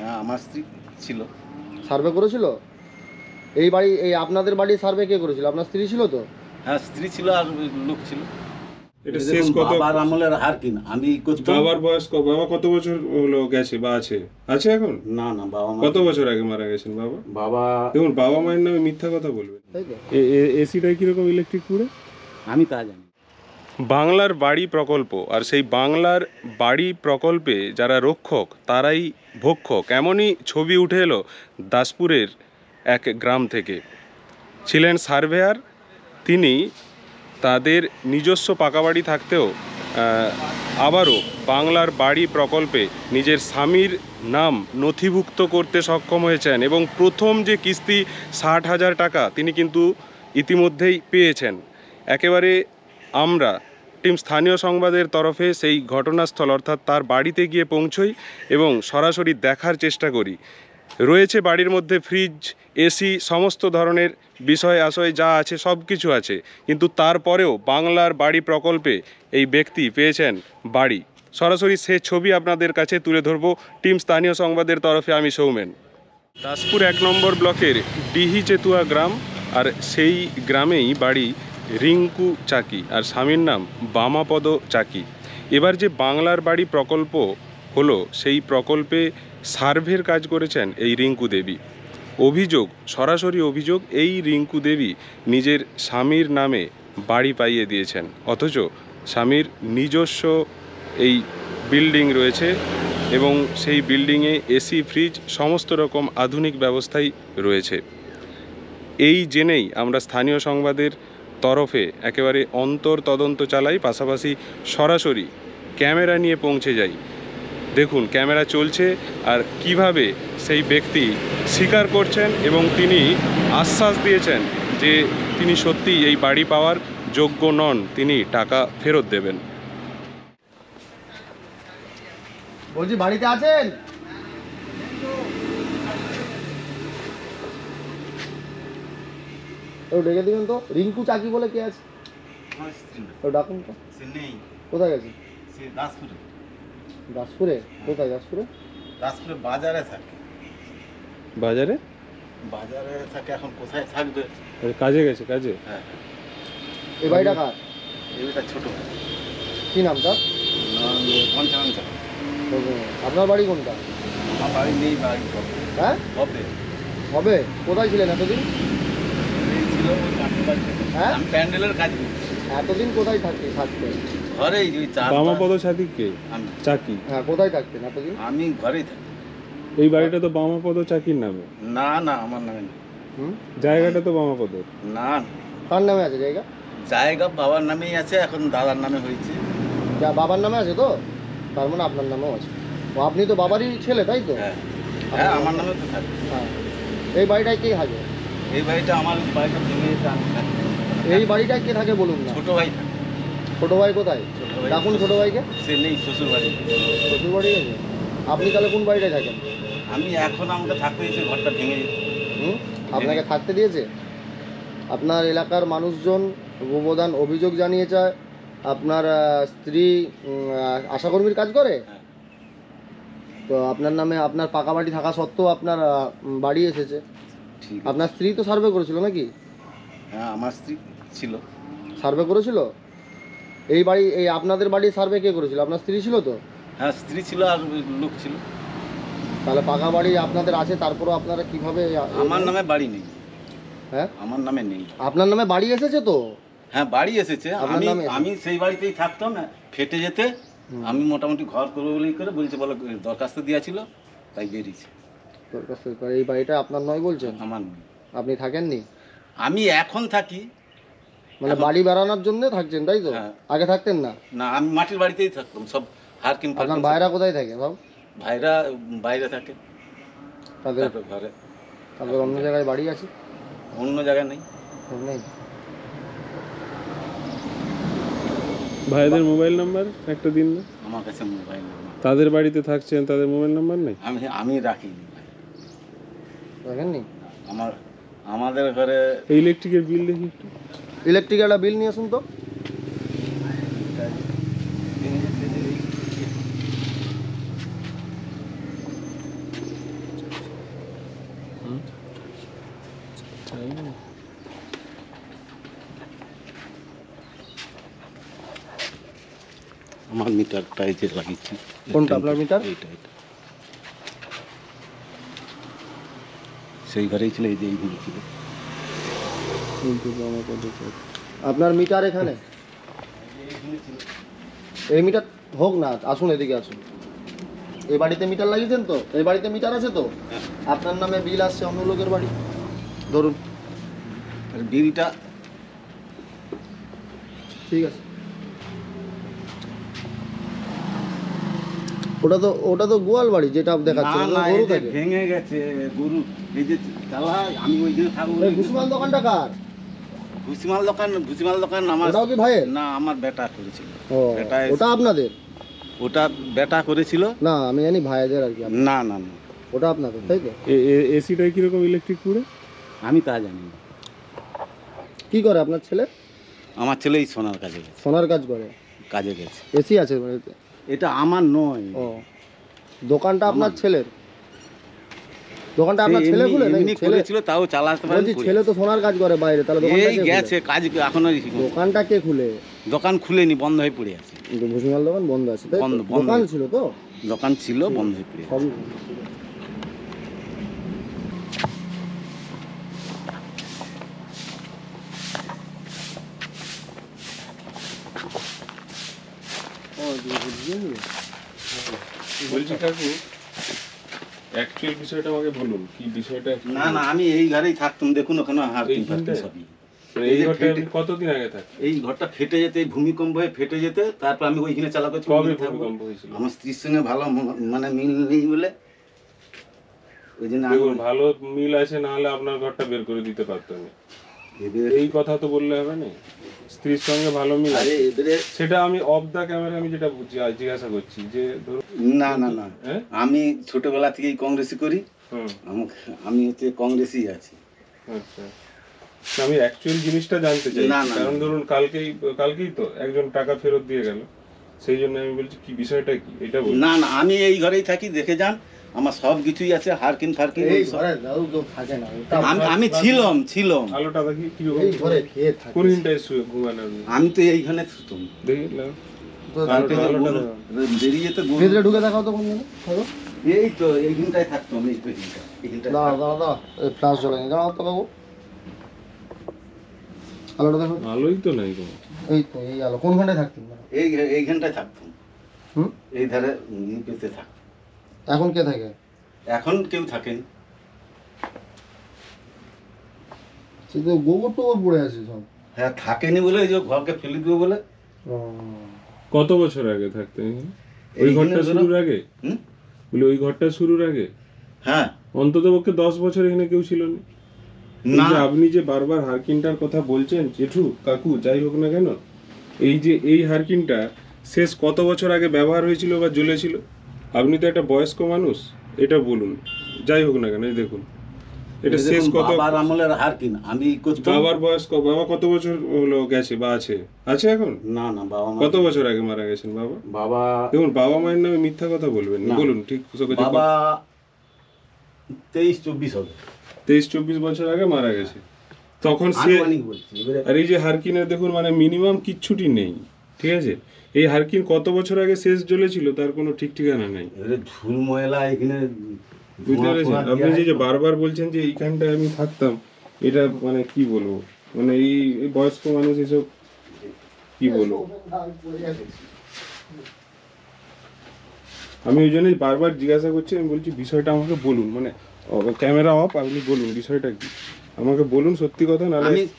হ্যাঁ, আমার স্ত্রী ছিল। সার্ভে করেছিল? এই বাড়ি, এই আপনাদের বাড়ির সার্ভে কে করেছিল? আপনার স্ত্রী ছিল তো? হ্যাঁ, স্ত্রী ছিল আর লোক ছিল। এটা শেষ কত? বাবার আমলের হার কিনা আমি করতাম। বাবার বয়স বাবা কত বছর হলো গেছে বা আছে? আছে এখন? না না, বাবা মা কত বছর আগে মারা গেছেন বাবা? বাবা দেখুন, বাবা মায়ের নামে মিথ্যা কথা বলবেন। তাই তো? এসিটাই কিরকম ইলেকট্রিক পুরো? আমি তা জানি। বাংলার বাড়ি প্রকল্প, আর সেই বাংলার বাড়ি প্রকল্পে যারা রক্ষক তারাই ভক্ষক, এমনই ছবি উঠে এলো দাসপুরের এক গ্রাম থেকে। ছিলেন সার্ভেয়ার তিনি, তাদের নিজস্ব পাকা বাড়ি থাকতেও আবারও বাংলার বাড়ি প্রকল্পে নিজের স্বামীর নাম নথিভুক্ত করতে সক্ষম হয়েছেন এবং প্রথম যে কিস্তি 60,000 টাকা তিনি কিন্তু ইতিমধ্যেই পেয়েছেন। একেবারে আমরা টিম স্থানীয় সংবাদের তরফে সেই ঘটনাস্থল অর্থাৎ তার বাড়িতে গিয়ে পৌঁছই এবং সরাসরি দেখার চেষ্টা করি। রয়েছে বাড়ির মধ্যে ফ্রিজ, এসি, সমস্ত ধরনের বিষয় আশয় যা আছে সব কিছু আছে, কিন্তু তারপরেও বাংলার বাড়ি প্রকল্পে এই ব্যক্তি পেয়েছেন বাড়ি। সরাসরি সে ছবি আপনাদের কাছে তুলে ধরব টিম স্থানীয় সংবাদের তরফে। আমি সৌমেন। দাসপুর 1 নম্বর ব্লকের ডিহি চেতুয়া গ্রাম, আর সেই গ্রামেই বাড়ি রিঙ্কু চাকি, আর স্বামীর নাম বামাপদ চাকি। এবার যে বাংলার বাড়ি প্রকল্প হলো, সেই প্রকল্পে সার্ভের কাজ করেছেন এই রিঙ্কু দেবী। অভিযোগ, সরাসরি অভিযোগ, এই রিঙ্কু দেবী নিজের স্বামীর নামে বাড়ি পাইয়ে দিয়েছেন, অথচ স্বামীর নিজস্ব এই বিল্ডিং রয়েছে এবং সেই বিল্ডিংয়ে এসি, ফ্রিজ, সমস্ত রকম আধুনিক ব্যবস্থাই রয়েছে। এই জেনেই আমরা স্থানীয় সংবাদের তরফে একেবারে অন্তর তদন্ত চালাই, পাশাপাশি সরাসরি ক্যামেরা নিয়ে পৌঁছে যাই। দেখুন ক্যামেরা চলছে আর কিভাবে সেই ব্যক্তি স্বীকার করছেন এবং তিনি আশ্বাস দিয়েছেন যে তিনি সত্যিই এই বাড়ি পাওয়ার যোগ্য নন, তিনি টাকা ফেরত দেবেন। বলছি বাড়িতে আছেন? ও ডেকে দিবেন তো। রিঙ্কু চাকি বলে কে আছে? ও ডাকুন তো। কোথায় গেছে? দাসপুরে। দাসপুরে? কোথায় দাসপুরে? দাসপুরে বাজারে থাকে। বাজারে? বাজারে থাকে, এখন কোথায় থাকবে? কাজে গেছে। কাজে? হ্যাঁ। এই বাড়িটা কার? এটা ছোট। কি নাম তার? আপনার বাড়ি কোনটা? আমার বাড়ি নেই, বাড়ি হ্যাঁ হবে। হবে? কোথায় ছিলেন এতদিন? ছিল হ্যাঁ, প্যান্ডেলের কাজ করছি। এতদিন কোথায় থাকতেন? ঘরেই ওই বামাপদ চাকি কে? চাকি। হ্যাঁ, কোথায় থাকতেন এতদিন? আমি ঘরেই থাকি। এই বাড়িটা তো বামাপদ চাকির নামে। না না, আমার নামে নেই। জায়গাটা তো বামাপদ। না, কার নামে আছে জায়গা? জায়গা বাবার নামেই আছে, এখন দাদার নামে হয়েছে। যা বাবার নামে আছে তো, তার মানে আপনার নামেও আছে। ও আপনি তো বাবারই ছেলে, তাই তো? হ্যাঁ হ্যাঁ, আমার নামে তো থাকে। হ্যাঁ। এই বাড়িটায় কে থাকে? এই বাড়িটা আমার বাড়িটা ভেঙে যেতে আমি থাকি। এই বাড়িটায় কে থাকে বলুন না। ছোট ভাই থাকে। ছোট ভাই কোথায়? ডাকুন ছোট ভাইকে। সে নেই, শ্বশুর বাড়ি। শ্বশুর বাড়ি আছে? আপনি তাহলে কোন বাড়িটায় থাকেন? আমি এখন আমাকে থাকতে দিয়েছে, ঘরটা ভেঙে যেত। আপনাকে থাকতে দিয়েছে? আপনার এলাকার মানুষজন গোবদান অভিযোগ জানিয়েছে আপনার স্ত্রী আশাকর্মীর কাজ করে, তো আপনার নামে আপনার পাকা বাড়ি থাকা সত্ত্বেও আপনার বাড়ি এসেছে। আপনার স্ত্রী তো সার্ভে করেছিল নাকি? হ্যাঁ, আমার স্ত্রী ছিল। সার্ভে করেছিল? এই বাড়ি, এই আপনাদের বাড়ির সার্ভে কে করেছিল? আপনার স্ত্রী ছিল তো? হ্যাঁ, স্ত্রী ছিল আর লোক ছিল। তাহলে পাকা বাড়ি আপনাদের আছে, তারপরও আপনারা কিভাবে? আমার নামে বাড়ি নেই। হ্যাঁ, আমার নামে নেই। আপনার নামে বাড়ি এসেছে তো? হ্যাঁ, বাড়ি এসেছে। আমি সেই বাড়িতেই থাকতাম, ফেটে যেতে আমি মোটামুটি ঘর করবো বলেই করে বলছে, বলো দরখাস্ত দেওয়া ছিল, তাই বেরিয়েছে। দরখাস্ত? এই বাড়িটা আপনার নয় বলছেন? আমার নয়। আপনি থাকেননি? আমি এখন থাকি, মানে বাড়ি বেড়ানোর জন্য থাকছেন, তাই তো? আগে থাকতেন না? না, আমি মাটির বাড়িতেই থাকতাম, সব হারকিন। আপনার ভাইরা কোথায় থাকে সব? ভাইরা বাইরে থাকে। তাদের ঘরে? তাদের অন্য জায়গায় বাড়ি আছে? অন্য জায়গায় নেই। নেই। ভাইদের মোবাইল নাম্বার একটা দিন না? আমার কাছে মোবাইল নাম্বার। তাদের বাড়িতে থাকছেন, তাদের মোবাইল নাম্বার নেই? আমি রাখিনি। রাখেননি? আমাদের ঘরে ইলেকট্রিকের বিল দেখি একটু। ইলেকট্রিক একটা বিল নিয়ে আসুন তো। আমার মিটারটা এই যে লাগিয়েছি। কোনটা আপনার মিটার? এইটা এটা সেই ঘরেই ছিল, এই যে এইগুলো ছিল। আপনার মিটার এখানে? এই মিটার হোক না, আসুন এদিকে আসুন। এই বাড়িতে মিটার লাগিয়েছেন তো? এই বাড়িতে মিটার আছে তো? আপনার নামে বিল আসছে অন্য লোকের বাড়ি, ধরুন। আর বিলটা ঠিক আছে, ওটা তো গোয়াল বাড়ি যেটা দেখাচ্ছে, না ওটা তো না, গরু এই যে থাকে। ভেঙে গেছে গরু, এই যে চালাই আমি ওইখানে থাকবো। এই ভুসিমাল দোকানটা কার? ভুসিমাল দোকান আমার। ওটাও কি ভাইয়ের? না, আমার বেটা করেছিল। ও, বেটা ওটা আপনাদের? ওটা বেটা করেছিল। না, আমি জানি ভাইদের আর কি। না না না, ওটা আপনাদের, তাই তো? এসিটা কিরকম ইলেকট্রিক পুরো? আমি তা জানি না। কি করে আপনার ছেলে? আমার ছেলে এই সোনার কাজে গেছে। সোনার কাজ করে? কাজে গেছে। এসি আছে বাড়িতে? এটা আমার নয়। ও, দোকানটা আপনার ছেলের? দোকানটা আপনার ছেলে খুলে নাকি? এমনি ছেলে করেছিল, তাও চালাতে পারে। বলছি ছেলে তো সোনার কাজ করে বাইরে, তাহলে দোকানটা এই কে গেছে খুলে? কাজ এখনো। দোকানটা কে খুলে? দোকান খুলেনি, বন্ধ হয়ে পড়ে আছে। ভুসিমাল দোকান বন্ধ আছে, তাই তো? বন্ধ দোকান ছিল তো? দোকান ছিল, বন্ধ হয়ে পড়ে আছে। সবই বলছি কাকু, অ্যাকচুয়াল বিষয়টা আমাকে বলুন, কি বিষয়টা? না না, আমি এই ঘরেই থাকতাম। দেখুন ওখানে এইখানটায়? সবই। মানে এই ঘরটা আপনি কতদিন আগে থাকতেন? এই ঘরটা ফেটে যেতে, এই ভূমিকম্প হয়ে ফেটে যেতে, তারপর আমি ওইখানে চালা করছি। কবে ভূমিকম্প হয়েছিল? আমার স্ত্রীর সঙ্গে ভালো মানে মিল নেই বলে, ওই জন্য দেখুন, ভালো মিল আছে, না হলে আপনার ঘরটা বের করে দিতে পারতাম। এই কথা তো বললে হবে না। স্ত্রীর সঙ্গে ভালো মিল আছে, সেটা আমি অফ দা ক্যামেরা আমি যেটা জিজ্ঞাসা করছি যে ধরুন। না না না, হ্যাঁ, আমি ছোটবেলা থেকেই কংগ্রেসই করি। আমি হচ্ছে কংগ্রেসই আছি। আচ্ছা, আমি অ্যাকচুয়াল জিনিসটা জানতে চাই। না, না, কারণ ধরুন কালকেই তো একজন টাকা ফেরত দিয়ে গেল, সেই জন্য আমি বলছি কি বিষয়টা কি এটা বলুন। না না, আমি এই ঘরেই থাকি, দেখে যান। আমার সব কিছুই আছে, হারকিন ফারকিন। এই ঘরে দাও তো থাকে না, ওটা আমি ছিলাম। আলোটা দেখি কি এই ঘরে খেয়ে থাকে। কোন হিনটায় শুয়ে ঘুমান আপনি? আমি তো এইখানে শুতাম। দেখি না, তো আলোটা দাও। বেরিয়ে তো ভিতরে ঢুকে দেখাও তো কোন জায়গায় থাকো। এই তো এইখানটায় থাকতাম, এই তো এইখানটায়। দাঁড়াও, এই ফ্লাশ জ্বলেনি, দাঁড়াও তো বাবু। আলোটা দেখো। আলোই তো নাই কোনো। এই তো এই আলো কোনখানে থাকতেন? এইখানটায় থাকতাম। হুম, এই ধারে পেতে থাকতাম। এখন কে থাকে? এখন কেউ থাকেন। সে তো গোবর টোবর পড়ে আছে সব। হ্যাঁ, থাকেনি বলে এই যে ঘরকে ফেলে দিব বলে। কত বছর আগে থাকতেন এখানে? ওই ঘরটা শুরুর আগে? হুম, বলি ওই ঘরটা শুরুর আগে হ্যাঁ। অন্তত পক্ষে 10 বছর এখানে কেউ ছিল না। না, আপনি যে বারবার হারকিনটার কথা বলছেন জেঠু কাকু যাই হোক না কেন, এই যে এই হারকিনটা শেষ কত বছর আগে ব্যবহার হয়েছিল বা জ্বলেছিল? আপনি তো একটা বয়স্ক মানুষ, এটা বলুন। যাই হোক না কেন, এই দেখুন এটা শেষ কত। বাবার আমলের হারকিন আমি করতাম। বাবার বয়স বাবা কত বছর হলো গেছে বা আছে এখন? না না, বাবা মা কত বছর আগে মারা গেছেন বাবা? বাবা দেখুন, বাবা মায়ের নামে মিথ্যা কথা বলবেন না, না। বলুন ঠিক। বাবা 23-24 হবে। 23-24 বছর আগে মারা গেছে, তখন সে। আনুমানিক বলছি এবারে। আর এই যে হারকিনের দেখুন মানে মিনিমাম কিচ্ছুটি নেই, ঠিক আছে? এই হারকিন কত বছর আগে শেষ জ্বলেছিল তার কোনো ঠিক ঠিকানা নেই। এবারে ঝুল ময়লা এখানে বুঝতে পেরেছেন? আপনি যে বারবার বলছেন যে এইখানটায় আমি থাকতাম, এটা মানে কি বলবো, মানে এই বয়স্ক মানুষ এসব কি বলবো। আমি ওই জন্যই বারবার জিজ্ঞাসা করছি, আমি বলছি বিষয়টা আমাকে বলুন, মানে ক্যামেরা অফ, আপনি বলুন বিষয়টা কি, আমাকে বলুন সত্যি কথা। না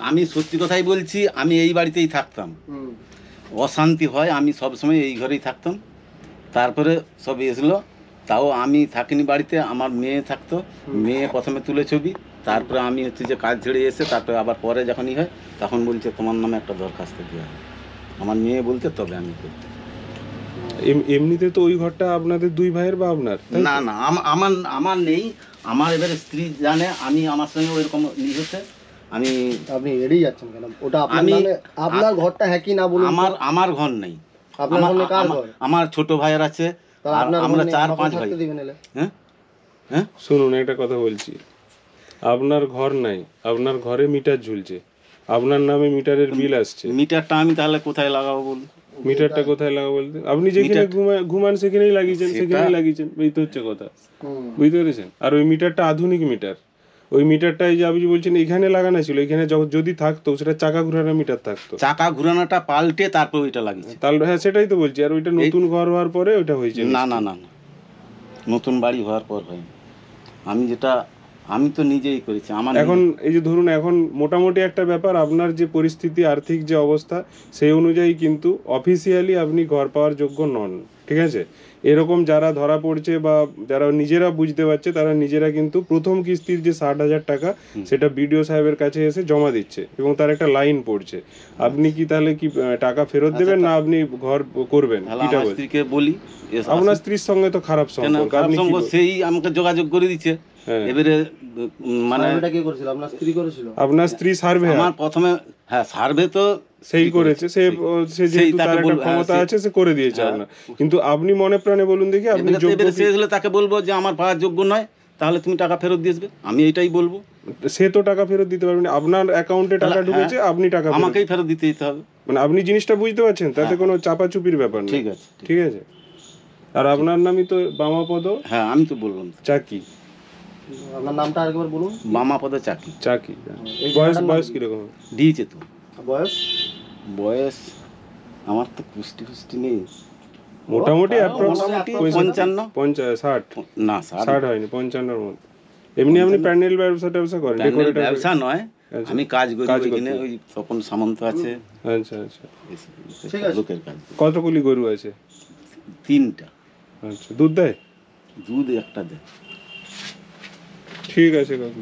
আমি সত্যি কথাই বলছি, আমি এই বাড়িতেই থাকতাম। অশান্তি হয়, আমি সব সময় এই ঘরেই থাকতাম। তারপরে সব এসলো, তাও আমি থাকিনি বাড়িতে, আমার মেয়ে থাকতো। মেয়ে প্রথমে তুলে ছবি, তারপরে আমি হচ্ছে যে কাজ ছেড়ে এসে তারপরে আবার পরে যখনই হয় তখন বলছে তোমার নামে একটা দরখাস্ত দেওয়া হয়। আমার মেয়ে বলতে তবে আমি করতে। এমনিতে তো ওই ঘরটা আপনাদের দুই ভাইয়ের বা আপনার? না না, আমার নেই। আমার এবারে স্ত্রী জানে আমি আমার সঙ্গে ওইরকম নিয়েছে। আপনি এড়িয়ে যাচ্ছেন কেন? ওটা আপনার ঘরটা হ্যাঁ কি না বলুন। আমার ঘর নেই। আপনার ঘর কার ঘর? আমার ছোট ভাইয়ের আছে, আর আমরা 4-5 ভাই। হ্যাঁ হ্যাঁ, শুনুন একটা কথা বলছি, আপনার ঘর নাই, আপনার ঘরে মিটার ঝুলছে, আপনার নামে মিটারের বিল আসছে, মিটারটা আমি তাহলে কোথায় লাগাবো বলুন? মিটারটা কোথায় লাগা বলতে আপনি যেখানে ঘুমান সেখানেই লাগিয়েছেন, সেখানেই লাগিয়েছেন, এই তো হচ্ছে কথা, বুঝতে পেরেছেন? আর ওই মিটারটা আধুনিক মিটার, ওই মিটারটা এই যে আপনি বলছেন এখানে লাগানো ছিল, এখানে যদি থাকতো সেটা চাকা ঘুরানো মিটার থাকতো, চাকা ঘুরানোটা পাল্টে তারপর ওইটা লাগিয়েছে। তাহলে হ্যাঁ সেটাই তো বলছি। আর ওইটা নতুন ঘর হওয়ার পরে ওইটা হয়েছে? না না না না, নতুন বাড়ি হওয়ার পর হয়নি। আমি তো নিজেই করেছি। আমার এখন এই যে ধরুন এখন মোটামুটি একটা ব্যাপার, আপনার যে পরিস্থিতি, আর্থিক যে অবস্থা, সেই অনুযায়ী কিন্তু অফিসিয়ালি আপনি ঘর পাওয়ার যোগ্য নন, ঠিক আছে? এরকম যারা ধরা পড়ছে বা যারা নিজেরা বুঝতে পারছে, তারা নিজেরা কিন্তু প্রথম কিস্তির যে 60,000 টাকা সেটা বিডিও সাহেবের কাছে এসে জমা দিচ্ছে এবং তার একটা লাইন পড়ছে। আপনি কি তাহলে কি টাকা ফেরত দেবেন না আপনি ঘর করবেন? কিটা আমার বলছেন? স্ত্রীকে বলি, আপনার স্ত্রীর সঙ্গে তো খারাপ সম্পর্ক, আপনি কি সেই আমাকে যোগাযোগ করে দিচ্ছে। হ্যাঁ। এবারে মানে সার্ভেটা কে করেছিল? আপনার স্ত্রী করেছিল? আপনার স্ত্রী সার্ভে আমার প্রথমে হ্যাঁ সার্ভে তো সেই করেছে, সে যেহেতু তার একটা ক্ষমতা আছে সে করে দিয়েছে আপনার, কিন্তু আপনি মনে প্রাণে বলুন দেখি আপনি যোগ্য এবারে সে হলে তাকে বলবো যে আমার পাওয়ার যোগ্য নয়, তাহলে তুমি টাকা ফেরত দিয়ে আসবে, আমি এটাই বলবো। সে তো টাকা ফেরত দিতে পারবেন না, আপনার অ্যাকাউন্টে টাকা ঢুকেছে, আপনি টাকা আমাকেই ফেরত দিতে হবে। মানে আপনি জিনিসটা বুঝতে পারছেন, তাতে কোনো চাপাচুপির ব্যাপার নেই। ঠিক আছে, ঠিক আছে। আর আপনার নামই তো বামাপদ হ্যাঁ আমি তো বললাম চাকি। আপনার নামটা আরেকবার বলুন। বামাপদ চাকি। চাকি। এই বয়স জায়গাটার বয়স নাম কি? কিরকম? দিয়েছে তো। বয়স? বয়স আমার তো পুষ্টি নেই, মোটামুটি মোটামুটি 55 60 না 60 হয়নি, 55-এর মধ্যে। এমনি আপনি প্যান্ডেল ব্যবসা করেন? প্যান্ডেল ব্যবসা নয়, আচ্ছা। আমি কাজ করি কাজ ওইখানে, করতে। ওই তপন সামন্ত আছে, আচ্ছা আচ্ছা। ঠিক আছে। লোকের কাজ করি। কতগুলি গরু আছে? 3টা। আচ্ছা, দুধ দেয়? দুধ একটা দেয়। ঠিক আছে কাকু।